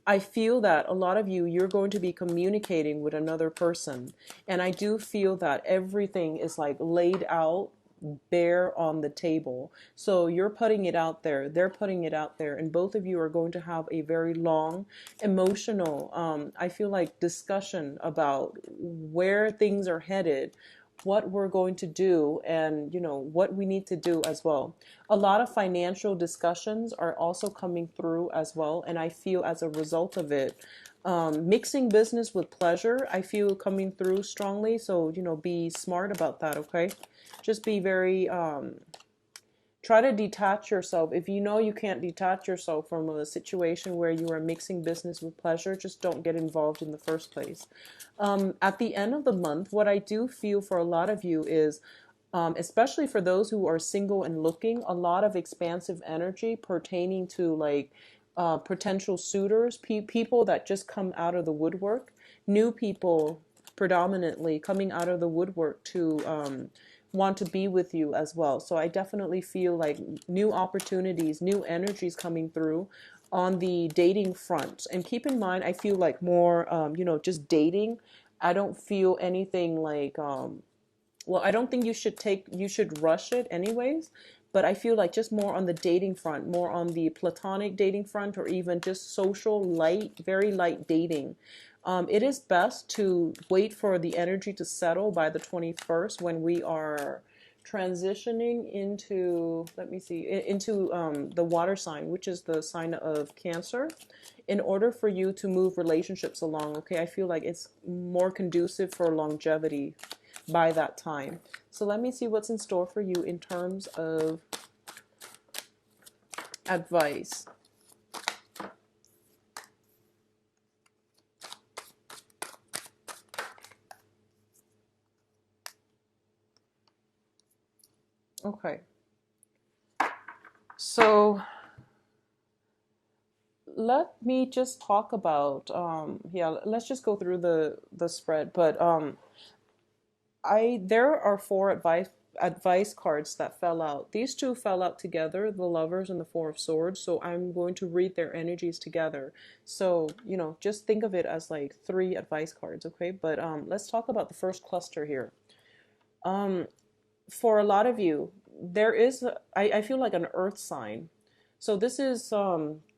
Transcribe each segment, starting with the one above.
I feel that a lot of you, you're going to be communicating with another person. And I do feel that everything is like laid out bare on the table. So you're putting it out there, they're putting it out there, and both of you are going to have a very long, emotional, I feel like discussion about where things are headed, what we're going to do, and what we need to do as well. A lot of financial discussions are also coming through as well, and I feel as a result of it, mixing business with pleasure, I feel coming through strongly. So be smart about that, okay? Just be very try to detach yourself. If you know you can't detach yourself from a situation where you are mixing business with pleasure, just don't get involved in the first place. At the end of the month, what I do feel for a lot of you is, especially for those who are single and looking, a lot of expansive energy pertaining to like potential suitors, people that just come out of the woodwork, new people predominantly coming out of the woodwork to want to be with you as well. So I definitely feel like new opportunities, new energies coming through on the dating front. And keep in mind, I feel like more, just dating. I don't feel anything like, well, I don't think you should rush it anyways. But I feel like just more on the dating front, more on the platonic dating front, or even just social, light, very light dating. It is best to wait for the energy to settle by the 21st, when we are transitioning into, let me see, into the water sign, which is the sign of Cancer, in order for you to move relationships along. Okay, I feel like it's more conducive for longevity by that time. So let me see what's in store for you in terms of advice. Okay. So let me just talk about yeah, let's just go through the spread. But I there are four advice cards that fell out. These two fell out together, the Lovers and the Four of Swords. So I'm going to read their energies together. So, just think of it as like three advice cards, okay? But let's talk about the first cluster here. Um, for a lot of you, there is, I feel like an earth sign. So this is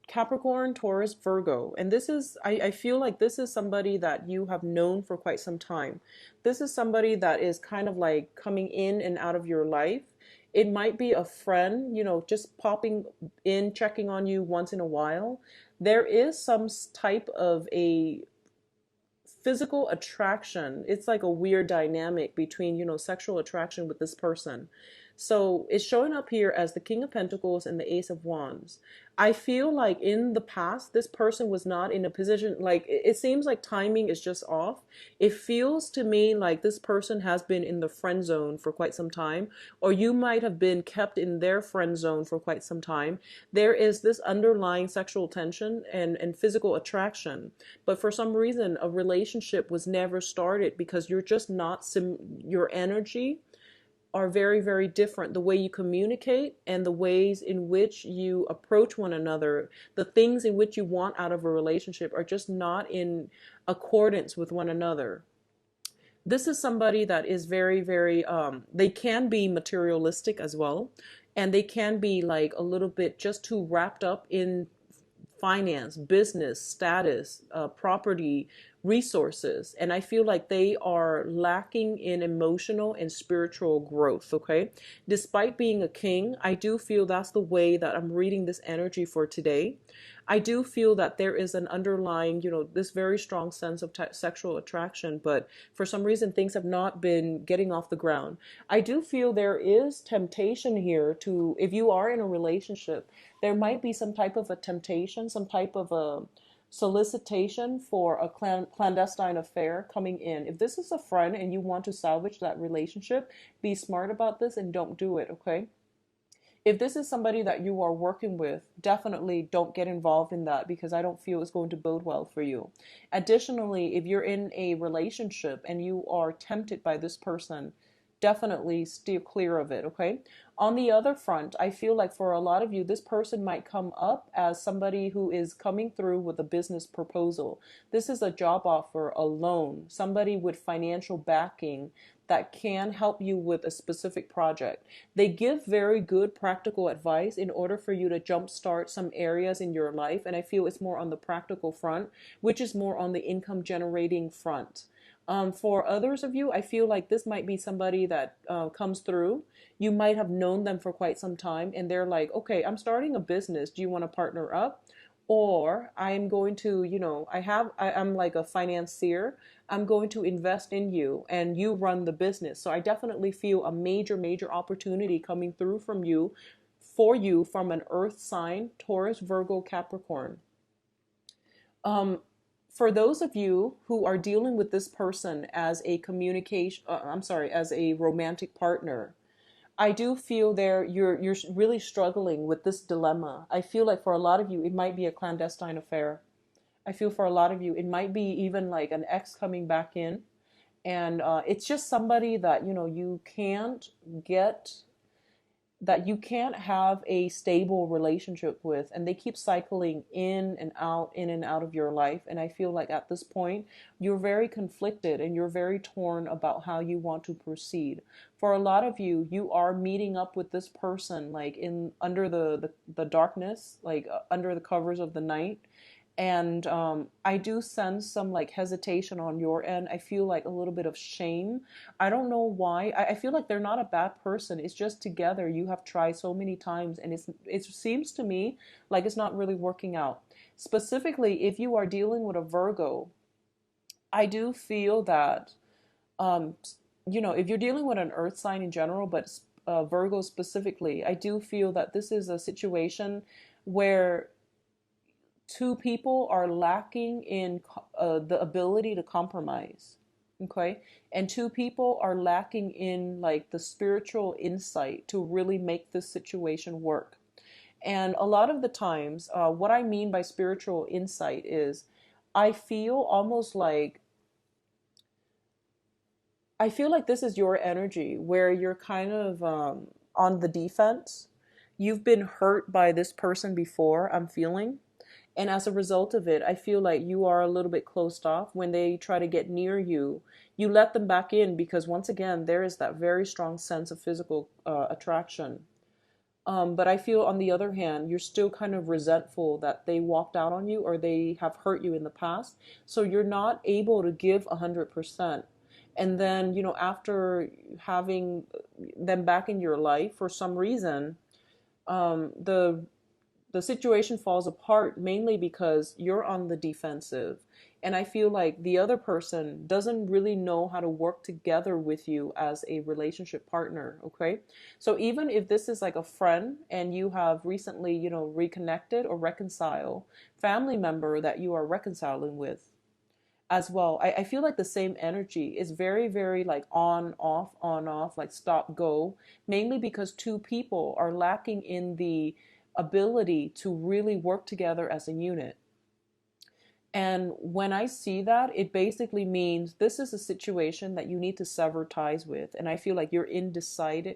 Capricorn, Taurus, Virgo. And this is, I feel like this is somebody that you have known for quite some time. This is somebody that is kind of like coming in and out of your life. It might be a friend, just popping in, checking on you once in a while. There is some type of a physical attraction. It's like a weird dynamic between, sexual attraction with this person. So it's showing up here as the King of Pentacles and the Ace of Wands. I feel like in the past, this person was not in a position, like it seems like timing is just off. It feels to me like this person has been in the friend zone for quite some time, or you might have been kept in their friend zone for quite some time. There is this underlying sexual tension and physical attraction, but for some reason a relationship was never started because you're just not your energy are very, very different. The way you communicate and the ways in which you approach one another, the things in which you want out of a relationship are just not in accordance with one another. This is somebody that is very, very, they can be materialistic as well. And they can be like a little bit just too wrapped up in finance, business, status, property, resources. And I feel like they are lacking in emotional and spiritual growth, okay? Despite being a king, I do feel that's the way that I'm reading this energy for today. I do feel that there is an underlying, this very strong sense of sexual attraction, but for some reason things have not been getting off the ground. I do feel there is temptation here to, if you are in a relationship, there might be some type of a temptation, some type of a solicitation for a clandestine affair coming in. If this is a friend and you want to salvage that relationship, be smart about this and don't do it, okay? If this is somebody that you are working with, definitely don't get involved in that because I don't feel it's going to bode well for you. Additionally, if you're in a relationship and you are tempted by this person, definitely steer clear of it, okay? On the other front, I feel like for a lot of you, this person might come up as somebody who is coming through with a business proposal. This is a job offer, a loan, somebody with financial backing that can help you with a specific project. They give very good practical advice in order for you to jumpstart some areas in your life. And I feel it's more on the practical front, which is more on the income generating front. For others of you, I feel like this might be somebody that comes through. You might have known them for quite some time, and they're like, okay, I'm starting a business. Do you want to partner up? Or I'm going to, I'm like a financier. I'm going to invest in you and you run the business. So I definitely feel a major, major opportunity coming through from you, for you, from an earth sign, Taurus, Virgo, Capricorn. Um, for those of you who are dealing with this person as a as a romantic partner, I do feel there you're really struggling with this dilemma. I feel like for a lot of you, it might be a clandestine affair. I feel for a lot of you, it might be even like an ex coming back in, and it's just somebody that you can't get, that you can't have a stable relationship with, and they keep cycling in and out of your life. And I feel like at this point you're very conflicted and you're very torn about how you want to proceed. For a lot of you, you are meeting up with this person like in under the darkness, like under the covers of the night. And I do sense some like hesitation on your end. I feel like a little bit of shame. I don't know why. I feel like they're not a bad person. It's just together you have tried so many times, and it seems to me like it's not really working out. Specifically, if you are dealing with a Virgo, I do feel that um, if you're dealing with an Earth sign in general, but Virgo specifically, I do feel that this is a situation where two people are lacking in the ability to compromise, okay, and two people are lacking in like the spiritual insight to really make this situation work. And a lot of the times, what I mean by spiritual insight is I feel almost like I feel like this is your energy where you're kind of on the defense. You've been hurt by this person before, I'm feeling. And as a result of it, I feel like you are a little bit closed off. When they try to get near you, you let them back in because, once again, there is that very strong sense of physical attraction. But I feel, on the other hand, you're still kind of resentful that they walked out on you or they have hurt you in the past. So you're not able to give 100%. And then, after having them back in your life for some reason, the situation falls apart mainly because you're on the defensive. And I feel like the other person doesn't really know how to work together with you as a relationship partner, okay? So even if this is like a friend and you have recently, reconnected or reconciled, family member that you are reconciling with as well, I feel like the same energy is very, very like on, off, like stop, go, mainly because two people are lacking in the ability to really work together as a unit. And when I see that, it basically means this is a situation that you need to sever ties with. And I feel like you're indecisive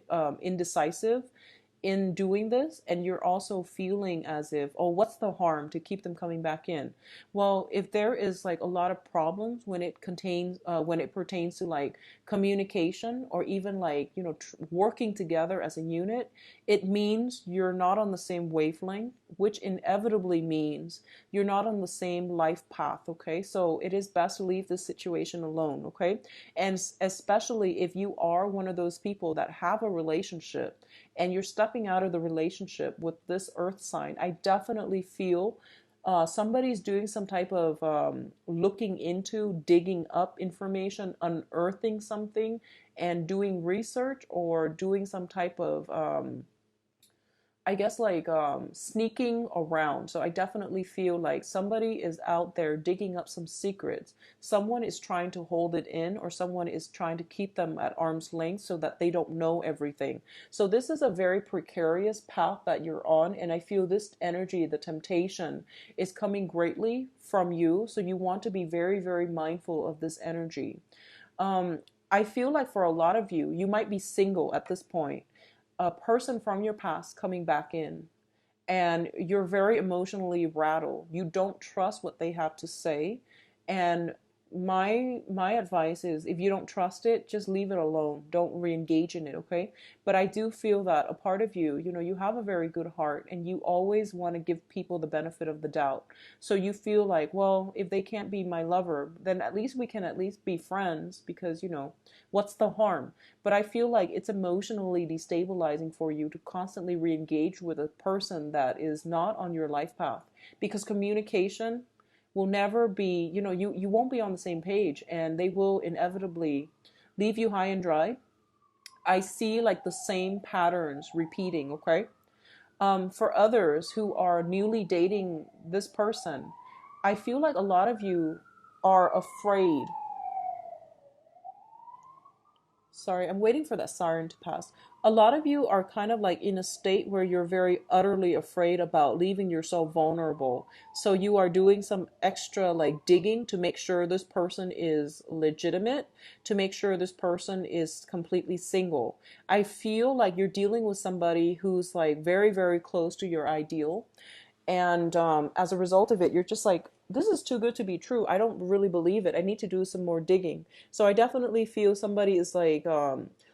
in doing this, and you're also feeling as if, oh, what's the harm to keep them coming back in? Well, if there is like a lot of problems when it pertains to like communication or even like working together as a unit, it means you're not on the same wavelength, which inevitably means you're not on the same life path. Okay, so it is best to leave this situation alone. Okay, and especially if you are one of those people that have a relationship and you're stepping out of the relationship with this earth sign, I definitely feel somebody's doing some type of looking into, digging up information, unearthing something, and doing research or doing some type of I guess like sneaking around. So I definitely feel like somebody is out there digging up some secrets. Someone is trying to hold it in, or someone is trying to keep them at arm's length so that they don't know everything. So this is a very precarious path that you're on, and I feel this energy, the temptation, is coming greatly from you. So you want to be very, very mindful of this energy. Um, I feel like for a lot of you, you might be single at this point. A person from your past coming back in, and you're very emotionally rattled. You don't trust what they have to say. And my advice is, if you don't trust it, just leave it alone. Don't re-engage in it, okay? But I do feel that a part of you, you have a very good heart and you always want to give people the benefit of the doubt. So you feel like, well, if they can't be my lover, then at least we can at least be friends because, what's the harm? But I feel like it's emotionally destabilizing for you to constantly re-engage with a person that is not on your life path, because communication will never be, you won't be on the same page, and they will inevitably leave you high and dry. I see like the same patterns repeating, okay? For others who are newly dating this person, I feel like a lot of you are afraid. Sorry, I'm waiting for that siren to pass. A lot of you are kind of like in a state where you're very utterly afraid about leaving yourself vulnerable. So you are doing some extra like digging to make sure this person is legitimate, to make sure this person is completely single. I feel like you're dealing with somebody who's like very, very close to your ideal. And as a result of it, you're just like, this is too good to be true. I don't really believe it. I need to do some more digging. So I definitely feel somebody is like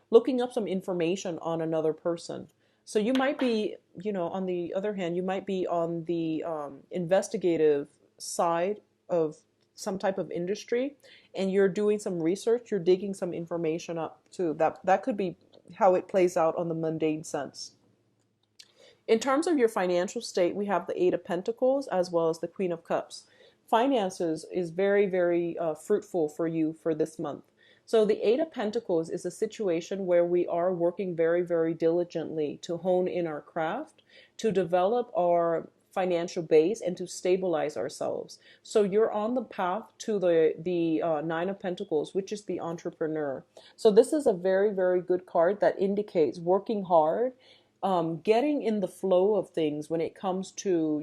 looking up some information on another person. So you might be, on the other hand, you might be on the investigative side of some type of industry, and you're doing some research, you're digging some information up too. That could be how it plays out on the mundane sense. In terms of your financial state, we have the Eight of Pentacles as well as the Queen of Cups. Finances is very, very fruitful for you for this month. So the Eight of Pentacles is a situation where we are working very, very diligently to hone in our craft, to develop our financial base, and to stabilize ourselves. So you're on the path to the Nine of Pentacles, which is the entrepreneur. So this is a very, very good card that indicates working hard, getting in the flow of things when it comes to,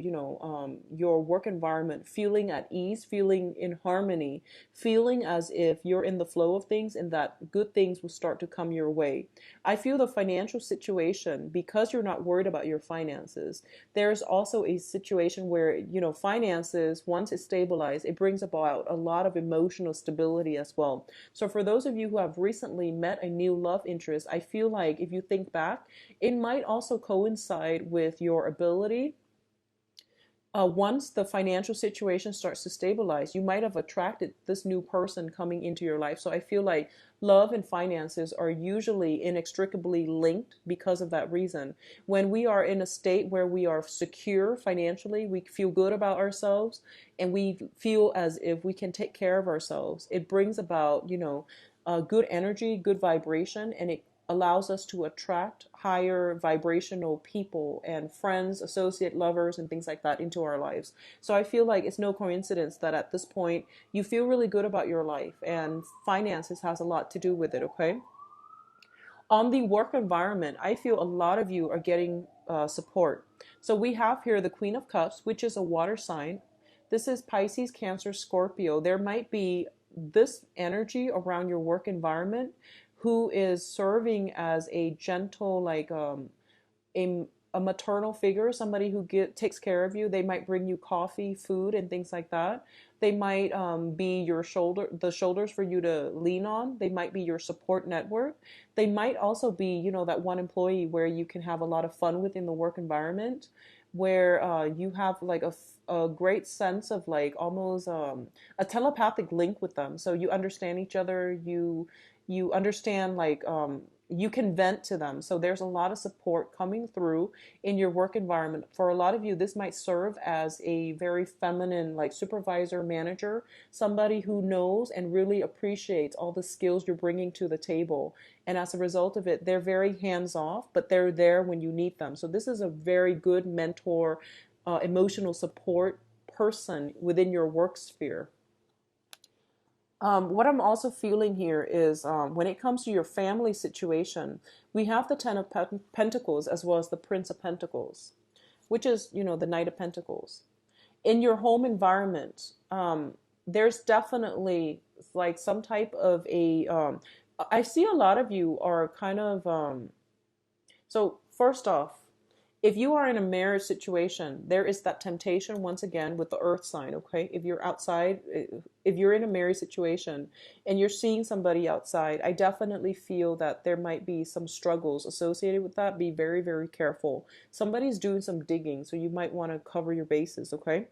your work environment, feeling at ease, feeling in harmony, feeling as if you're in the flow of things and that good things will start to come your way. I feel the financial situation, because you're not worried about your finances, there's also a situation where, finances, once it's stabilized, it brings about a lot of emotional stability as well. So for those of you who have recently met a new love interest, I feel like if you think back, it might also coincide with your ability. Once the financial situation starts to stabilize, you might have attracted this new person coming into your life. So I feel like love and finances are usually inextricably linked because of that reason. When we are in a state where we are secure financially, we feel good about ourselves, and we feel as if we can take care of ourselves, it brings about, good energy, good vibration, and it allows us to attract higher vibrational people and friends, associate lovers, and things like that into our lives. So I feel like it's no coincidence that at this point you feel really good about your life, and finances has a lot to do with it, okay? On the work environment, I feel a lot of you are getting support. So we have here the Queen of Cups, which is a water sign. This is Pisces, Cancer, Scorpio. There might be this energy around your work environment who is serving as a gentle, like a, a maternal figure, somebody who takes care of you. They might bring you coffee, food, and things like that. They might be the shoulders for you to lean on. They might be your support network. They might also be, that one employee where you can have a lot of fun within the work environment, where you have like a great sense of like almost a telepathic link with them. So you understand each other. You understand like you can vent to them. So there's a lot of support coming through in your work environment. For a lot of you, this might serve as a very feminine, like supervisor, manager, somebody who knows and really appreciates all the skills you're bringing to the table. And as a result of it, they're very hands off, but they're there when you need them. So this is a very good mentor, emotional support person within your work sphere. What I'm also feeling here is when it comes to your family situation, we have the Ten of Pentacles as well as the Prince of Pentacles, which is, the Knight of Pentacles. In your home environment, there's definitely like some type of a I see a lot of you are kind of so first off, if you are in a marriage situation, there is that temptation once again with the earth sign, okay? If you're outside, if you're in a marriage situation and you're seeing somebody outside, I definitely feel that there might be some struggles associated with that. Be very, very careful. Somebody's doing some digging, so you might want to cover your bases, okay?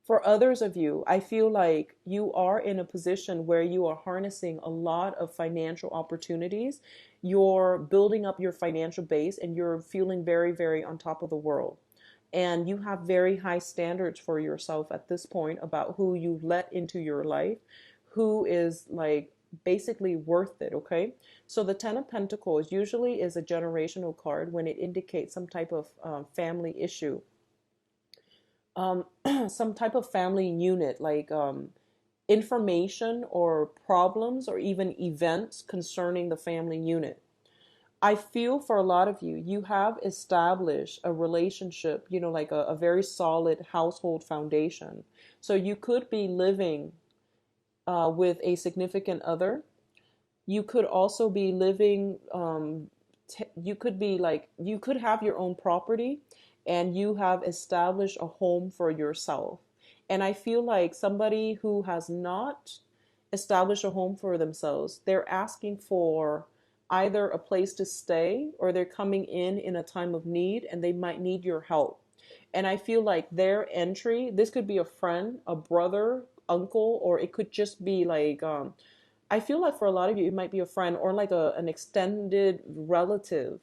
For others of you, I feel like you are in a position where you are harnessing a lot of financial opportunities. You're building up your financial base and you're feeling very, very on top of the world. And you have very high standards for yourself at this point about who you let into your life, who is like basically worth it, okay? So the Ten of Pentacles usually is a generational card when it indicates some type of family issue, some type of family unit, like information or problems or even events concerning the family unit. I feel for a lot of you, you have established a relationship, like a very solid household foundation. So you could be living with a significant other. You could also be living, you could be like, you could have your own property and you have established a home for yourself. And I feel like somebody who has not established a home for themselves, they're asking for either a place to stay or they're coming in a time of need and they might need your help. And I feel like their entry, this could be a friend, a brother, uncle, or it could just be like, I feel like for a lot of you, it might be a friend or like an extended relative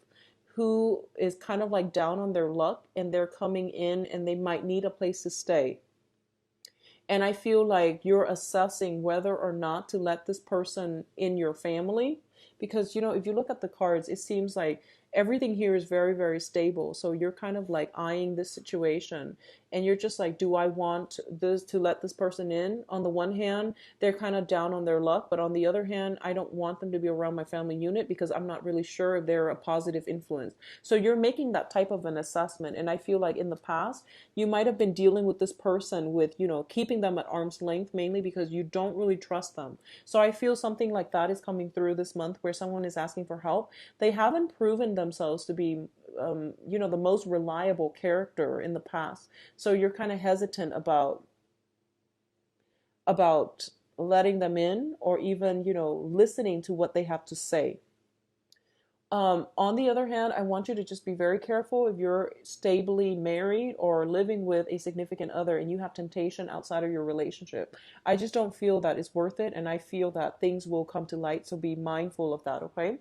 who is kind of like down on their luck and they're coming in and they might need a place to stay. And I feel like you're assessing whether or not to let this person in your family. Because, if you look at the cards, it seems like everything here is very, very stable. So you're kind of like eyeing this situation and you're just like, do I want this to let this person in? On the one hand, they're kind of down on their luck. But on the other hand, I don't want them to be around my family unit because I'm not really sure if they're a positive influence. So you're making that type of an assessment. And I feel like in the past, you might have been dealing with this person with, keeping them at arm's length, mainly because you don't really trust them. So I feel something like that is coming through this month where someone is asking for help. They haven't proven themselves to be, the most reliable character in the past. So you're kind of hesitant about letting them in or even, listening to what they have to say. On the other hand, I want you to just be very careful if you're stably married or living with a significant other and you have temptation outside of your relationship. I just don't feel that it's worth it, and I feel that things will come to light, so be mindful of that, okay?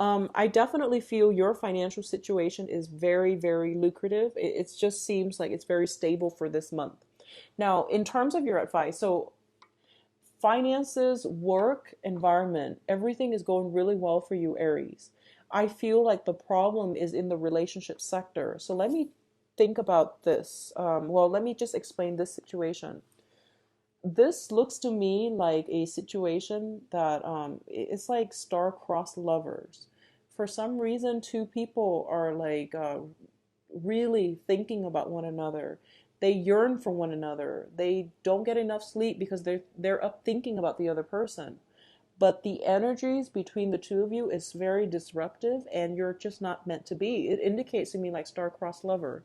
I definitely feel your financial situation is very, very lucrative. It just seems like it's very stable for this month. Now, in terms of your advice, so finances, work, environment, everything is going really well for you, Aries. I feel like the problem is in the relationship sector. So let me think about this. Let me just explain this situation. This looks to me like a situation that it's like star-crossed lovers. For some reason, two people are like really thinking about one another. They yearn for one another. They don't get enough sleep because they're up thinking about the other person. But the energies between the two of you is very disruptive and you're just not meant to be. It indicates to me like star-crossed lover.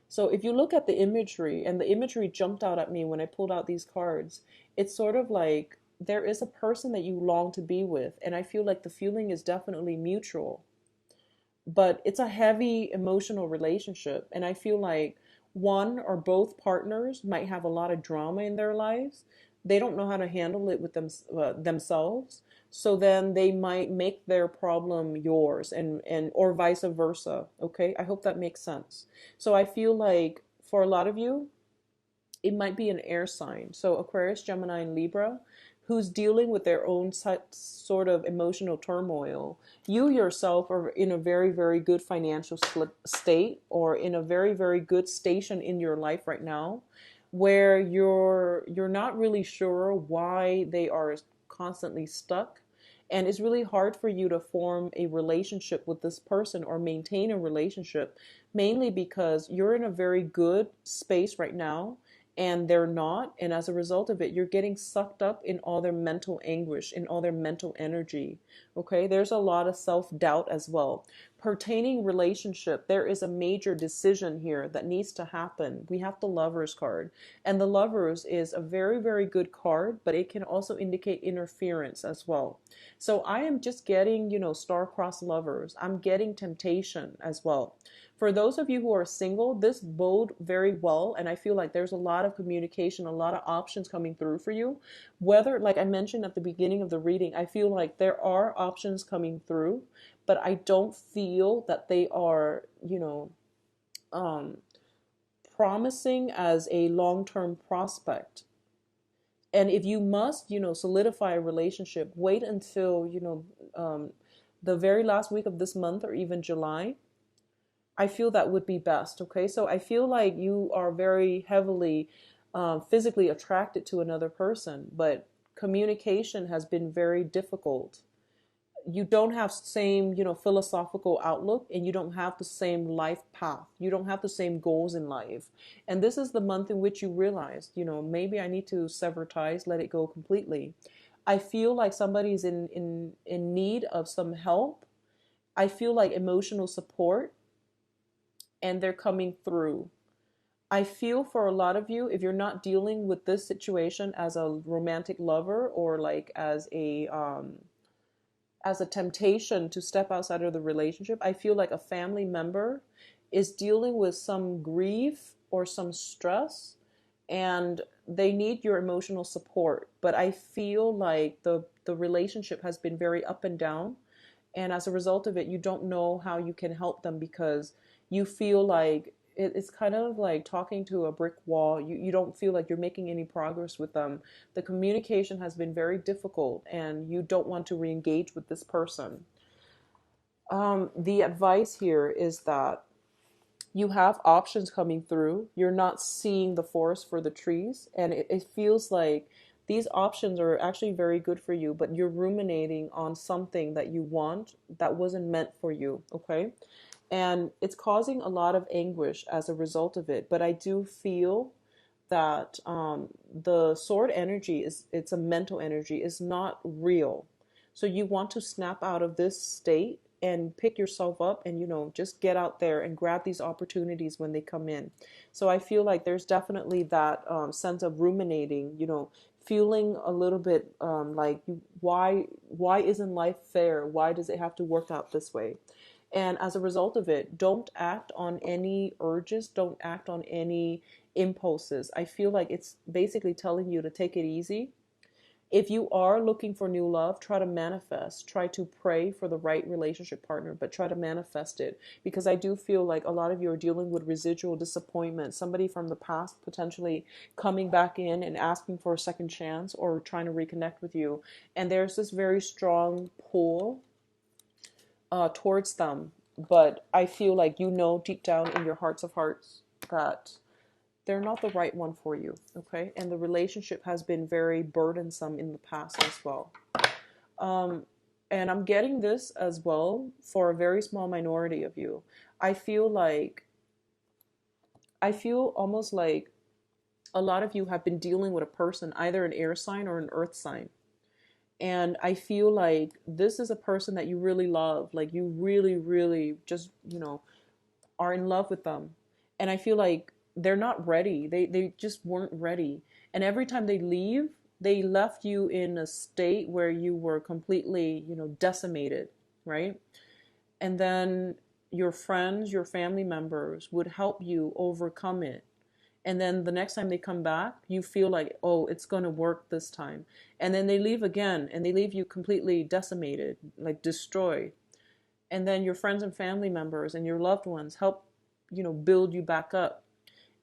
So if you look at the imagery, and the imagery jumped out at me when I pulled out these cards, it's sort of like there is a person that you long to be with, and I feel like the feeling is definitely mutual. But it's a heavy emotional relationship, and I feel like one or both partners might have a lot of drama in their lives. They don't know how to handle it with themselves, so then they might make their problem yours, and or vice versa. Okay, I hope that makes sense. So I feel like for a lot of you, it might be an air sign. So Aquarius, Gemini, and Libra, who's dealing with their own sort of emotional turmoil. You yourself are in a very, very good financial state or in a very, very good station in your life right now where you're not really sure why they are constantly stuck. And it's really hard for you to form a relationship with this person or maintain a relationship, mainly because you're in a very good space right now and they're not. And as a result of it, you're getting sucked up in all their mental anguish, in all their mental energy. Okay, there's a lot of self-doubt as well. Pertaining relationship, there is a major decision here that needs to happen. We have the Lovers card, and the Lovers is a very, very good card, but it can also indicate interference as well. So I am just getting, star-crossed lovers. I'm getting temptation as well. For those of you who are single, this bode very well, and I feel like there's a lot of communication, a lot of options coming through for you. Whether, like I mentioned at the beginning of the reading, I feel like there are options coming through, but I don't feel that they are, um, promising as a long-term prospect. And if you must, solidify a relationship, wait until, the very last week of this month or even July. I feel that would be best. Okay. So I feel like you are very heavily physically attracted to another person, but communication has been very difficult. You don't have same, philosophical outlook, and you don't have the same life path. You don't have the same goals in life. And this is the month in which you realize, maybe I need to sever ties, let it go completely. I feel like somebody's in need of some help. I feel like emotional support, and they're coming through. I feel for a lot of you, if you're not dealing with this situation as a romantic lover, or like as a temptation to step outside of the relationship, I feel like a family member is dealing with some grief or some stress, and they need your emotional support. But I feel like the relationship has been very up and down, and as a result of it, you don't know how you can help them, because you feel like it's kind of like talking to a brick wall. You don't feel like you're making any progress with them. The communication has been very difficult, and you don't want to re-engage with this person. The advice here is that you have options coming through. You're not seeing the forest for the trees, and it feels like these options are actually very good for you, but you're ruminating on something that you want that wasn't meant for you. Okay. And it's causing a lot of anguish as a result of it. But I do feel that the sword energy it's a mental energy, is not real. So you want to snap out of this state and pick yourself up, and just get out there and grab these opportunities when they come in. So I feel like there's definitely that sense of ruminating, feeling a little bit like, why isn't life fair? Why does it have to work out this way? And as a result of it, don't act on any urges, don't act on any impulses. I feel like it's basically telling you to take it easy. If you are looking for new love, try to manifest, try to pray for the right relationship partner, but try to manifest it. Because I do feel like a lot of you are dealing with residual disappointment, somebody from the past potentially coming back in and asking for a second chance or trying to reconnect with you. And there's this very strong pull towards them. But I feel like deep down in your hearts of hearts that they're not the right one for you. Okay. And the relationship has been very burdensome in the past as well. Um, and I'm getting this as well for a very small minority of you. I feel almost like a lot of you have been dealing with a person, either an air sign or an earth sign. And I feel like this is a person that you really love. Like you really, really just, are in love with them. And I feel like they're not ready. They just weren't ready. And every time they leave, they left you in a state where you were completely, decimated, right? And then your friends, your family members would help you overcome it. And then the next time they come back, you feel like, oh, it's going to work this time. And then they leave again, and they leave you completely decimated, like destroyed. And then your friends and family members and your loved ones help, build you back up.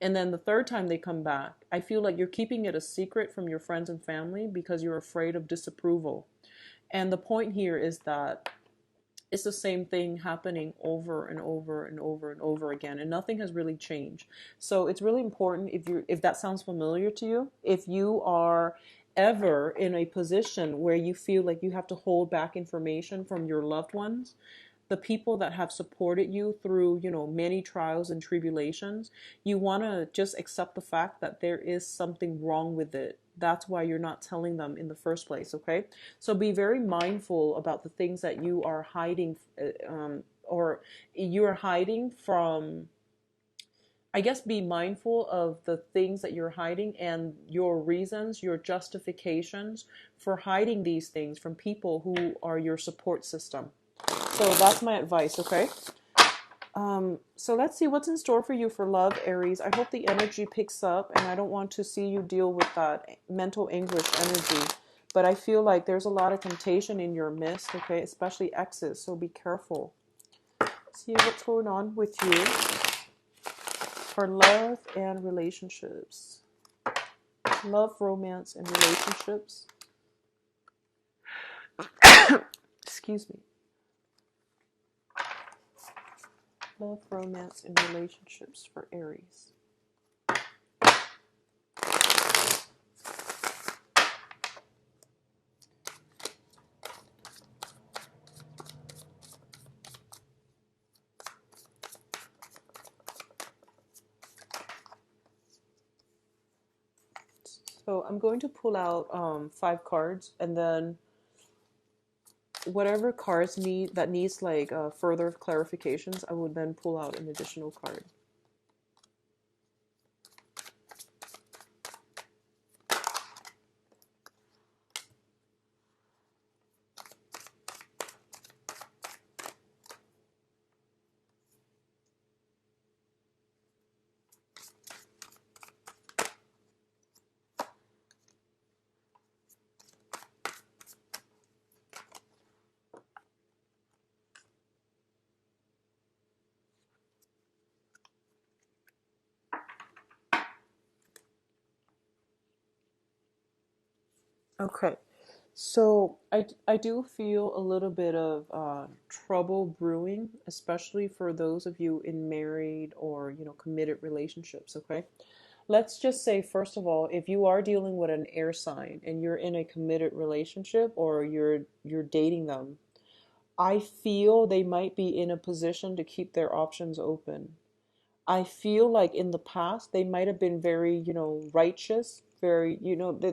And then the third time they come back, I feel like you're keeping it a secret from your friends and family because you're afraid of disapproval. And the point here is that it's the same thing happening over and over and over and over again, and nothing has really changed. So it's really important, if that sounds familiar to you, if you are ever in a position where you feel like you have to hold back information from your loved ones, the people that have supported you through, many trials and tribulations, you want to just accept the fact that there is something wrong with it. That's why you're not telling them in the first place, okay? So be very mindful about the things that you are hiding, or you're hiding from. I guess be mindful of the things that you're hiding and your reasons, your justifications for hiding these things from people who are your support system. So that's my advice, okay? So let's see what's in store for you for love, Aries. I hope the energy picks up, and I don't want to see you deal with that mental anguish energy. But I feel like there's a lot of temptation in your midst, okay? Especially exes, so be careful. See what's going on with you for love and relationships. Love, romance, and relationships. Excuse me. Love, romance, and relationships for Aries. So I'm going to pull out 5 cards, and then whatever cards needs like further clarifications, I would then pull out an additional card. Okay. So I do feel a little bit of trouble brewing, especially for those of you in married or committed relationships. Okay, let's just say first of all, if you are dealing with an air sign and you're in a committed relationship or you're dating them, I feel they might be in a position to keep their options open. I feel like in the past they might have been very, righteous, very,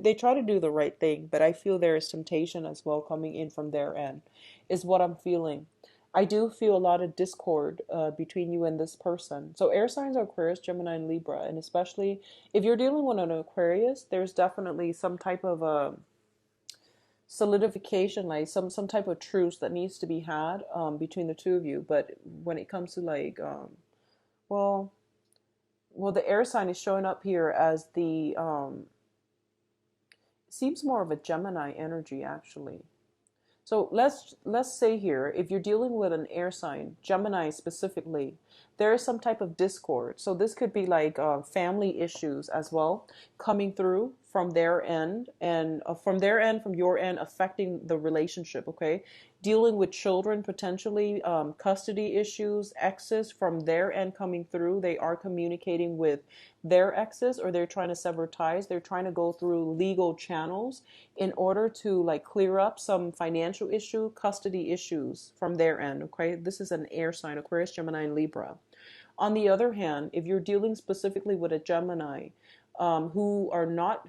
they try to do the right thing, but I feel there is temptation as well coming in from their end, is what I'm feeling. I do feel a lot of discord between you and this person. So air signs are Aquarius, Gemini, and Libra, and especially if you're dealing with an Aquarius, there's definitely some type of a solidification, like some type of truce that needs to be had between the two of you. But when it comes to like, well, the air sign is showing up here as the seems more of a Gemini energy actually. So let's say here, if you're dealing with an air sign, Gemini specifically, there is some type of discord. So this could be like family issues as well coming through from their end, and from your end, affecting the relationship. Okay, dealing with children potentially, custody issues, exes from their end coming through. They are communicating with their exes, or they're trying to sever ties. They're trying to go through legal channels in order to like clear up some financial issue, custody issues from their end. Okay, this is an air sign, Aquarius, Gemini, and Libra. On the other hand, if you're dealing specifically with a Gemini, who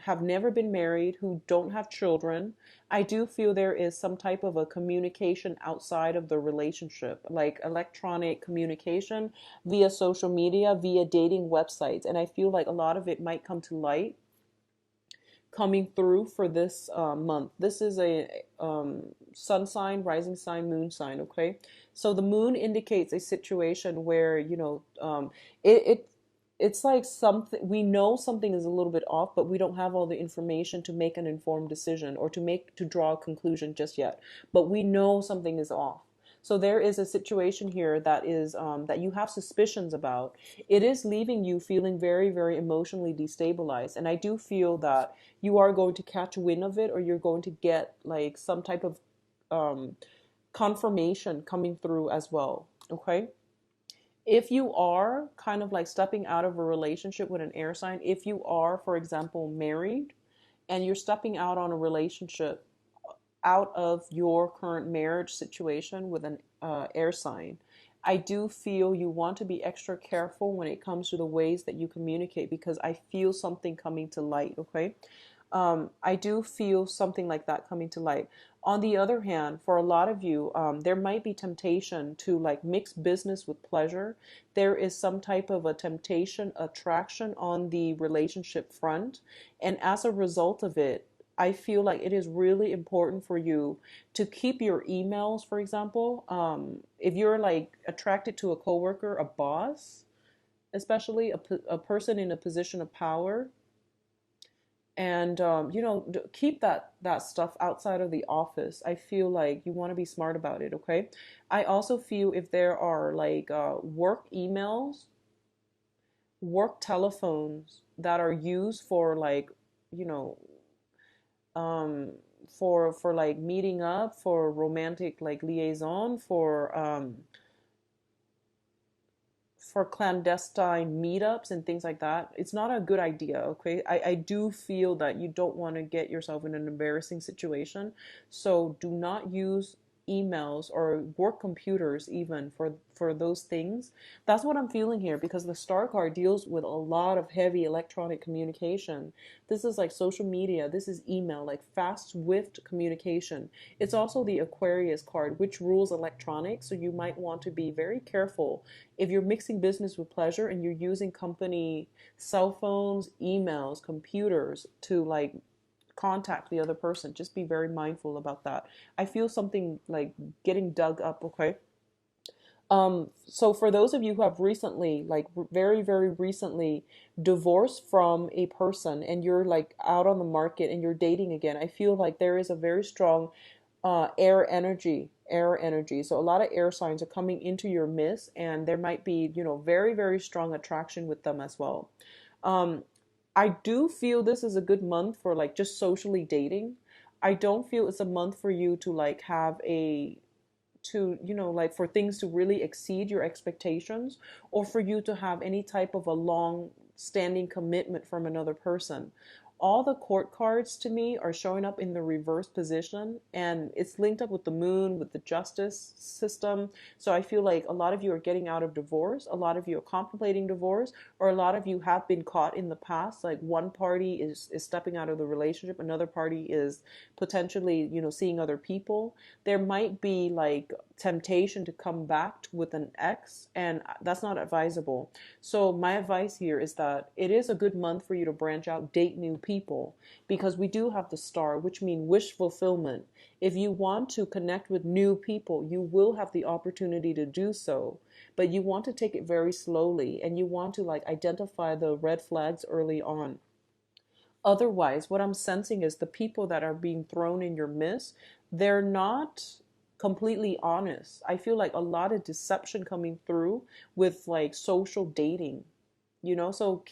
have never been married, who don't have children, I do feel there is some type of a communication outside of the relationship, like electronic communication via social media, via dating websites. And I feel like a lot of it might come to light coming through for this month. This is a sun sign, rising sign, moon sign. Okay, so the moon indicates a situation where it it's like something, we know something is a little bit off, but we don't have all the information to make an informed decision or to draw a conclusion just yet. But we know something is off. So there is a situation here that is that you have suspicions about. It is leaving you feeling very, very emotionally destabilized, and I do feel that you are going to catch wind of it, or you're going to get like some type of um, confirmation coming through as well. Okay, if you are kind of like stepping out of a relationship with an air sign, if you are, for example, married and you're stepping out on a relationship out of your current marriage situation with an air sign. I do feel you want to be extra careful when it comes to the ways that you communicate, because I feel something coming to light, okay? I do feel something like that coming to light. On the other hand, for a lot of you, there might be temptation to like mix business with pleasure. There is some type of a temptation, attraction on the relationship front. And as a result of it, I feel like it is really important for you to keep your emails, for example. If you're like attracted to a coworker, a boss, especially a person in a position of power, and keep that stuff outside of the office. I feel like you want to be smart about it, okay? I also feel if there are like work emails, work telephones that are used for like, you know um for like meeting up, for romantic like liaison, for clandestine meetups and things like that, it's not a good idea, okay? I do feel that you don't want to get yourself in an embarrassing situation. So do not use emails or work computers even for those things. That's what I'm feeling here, because the star card deals with a lot of heavy electronic communication. This is like social media, this is email, like fast, swift communication. It's also the Aquarius card, which rules electronics, so you might want to be very careful if you're mixing business with pleasure and you're using company cell phones, emails, computers to like contact the other person. Just be very mindful about that. I feel something like getting dug up, okay? So for those of you who have recently, like very, very recently divorced from a person and you're like out on the market and you're dating again, I feel like there is a very strong air energy. So a lot of air signs are coming into your midst, and there might be, very, very strong attraction with them as well. Um, I do feel this is a good month for like just socially dating. I don't feel it's a month for you to like have a to like for things to really exceed your expectations, or for you to have any type of a long standing commitment from another person. All the court cards to me are showing up in the reverse position, and it's linked up with the moon, with the justice system. So I feel like a lot of you are getting out of divorce, a lot of you are contemplating divorce, or a lot of you have been caught in the past. Like one party is stepping out of the relationship, another party is potentially, seeing other people. There might be like temptation to come back with an ex, and that's not advisable. So my advice here is that it is a good month for you to branch out, date new people, because we do have the star, which means wish fulfillment. If you want to connect with new people, you will have the opportunity to do so, but you want to take it very slowly, and you want to like identify the red flags early on. Otherwise, what I'm sensing is the people that are being thrown in your midst, they're not completely honest. I feel like a lot of deception coming through with like social dating. So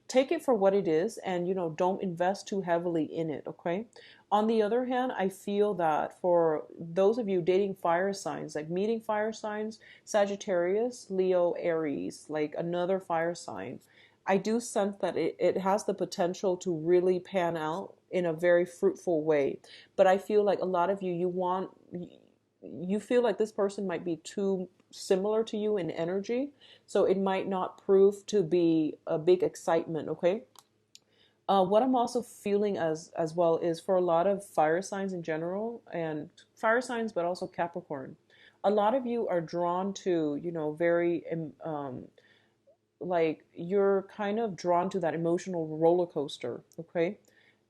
take it for what it is, and don't invest too heavily in it, okay? On the other hand, I feel that for those of you dating fire signs, like meeting fire signs, Sagittarius, Leo, Aries, like another fire sign, I do sense that it has the potential to really pan out in a very fruitful way. But I feel like a lot of you feel like this person might be too similar to you in energy, so it might not prove to be a big excitement, okay? What I'm also feeling as well is for a lot of fire signs in general, and fire signs, but also Capricorn, a lot of you are drawn to, very like you're kind of drawn to that emotional roller coaster, okay?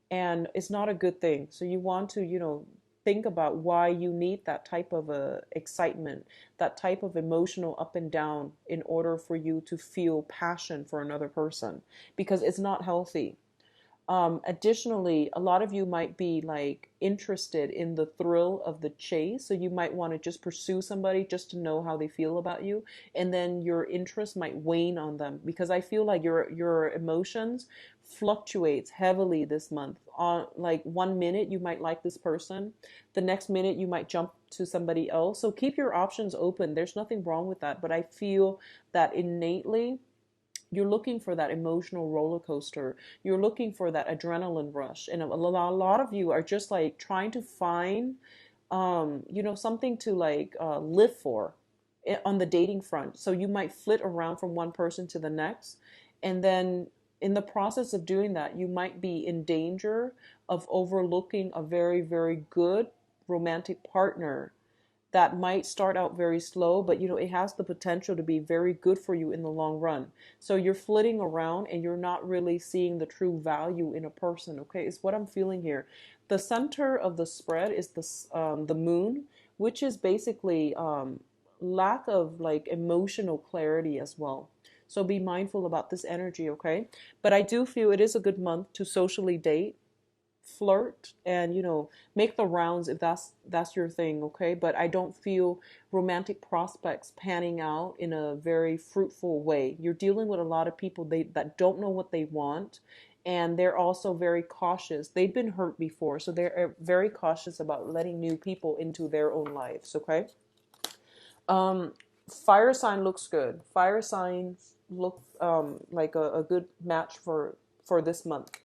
And it's not a good thing. So you want to, think about why you need that type of excitement, that type of emotional up and down in order for you to feel passion for another person, because it's not healthy. Additionally, a lot of you might be like interested in the thrill of the chase. So you might want to just pursue somebody just to know how they feel about you. And then your interest might wane on them, because I feel like your emotions fluctuates heavily this month. On like one minute you might like this person, the next minute you might jump to somebody else. So keep your options open. There's nothing wrong with that. But I feel that innately You're looking for that emotional roller coaster. You're looking for that adrenaline rush. And a lot of you are just like trying to find, something to like live for on the dating front. So you might flit around from one person to the next. And then in the process of doing that, you might be in danger of overlooking a very, very good romantic partner that might start out very slow, but it has the potential to be very good for you in the long run. So you're flitting around and you're not really seeing the true value in a person. Okay, is what I'm feeling here. The center of the spread is the moon, which is basically lack of like emotional clarity as well. So be mindful about this energy, okay? But I do feel it is a good month to socially date, flirt, and make the rounds if that's your thing, okay? But I don't feel romantic prospects panning out in a very fruitful way. You're dealing with a lot of people that don't know what they want, and they're also very cautious. They've been hurt before, so they're very cautious about letting new people into their own lives, okay? um Fire sign looks good. Fire signs look like a good match for this month.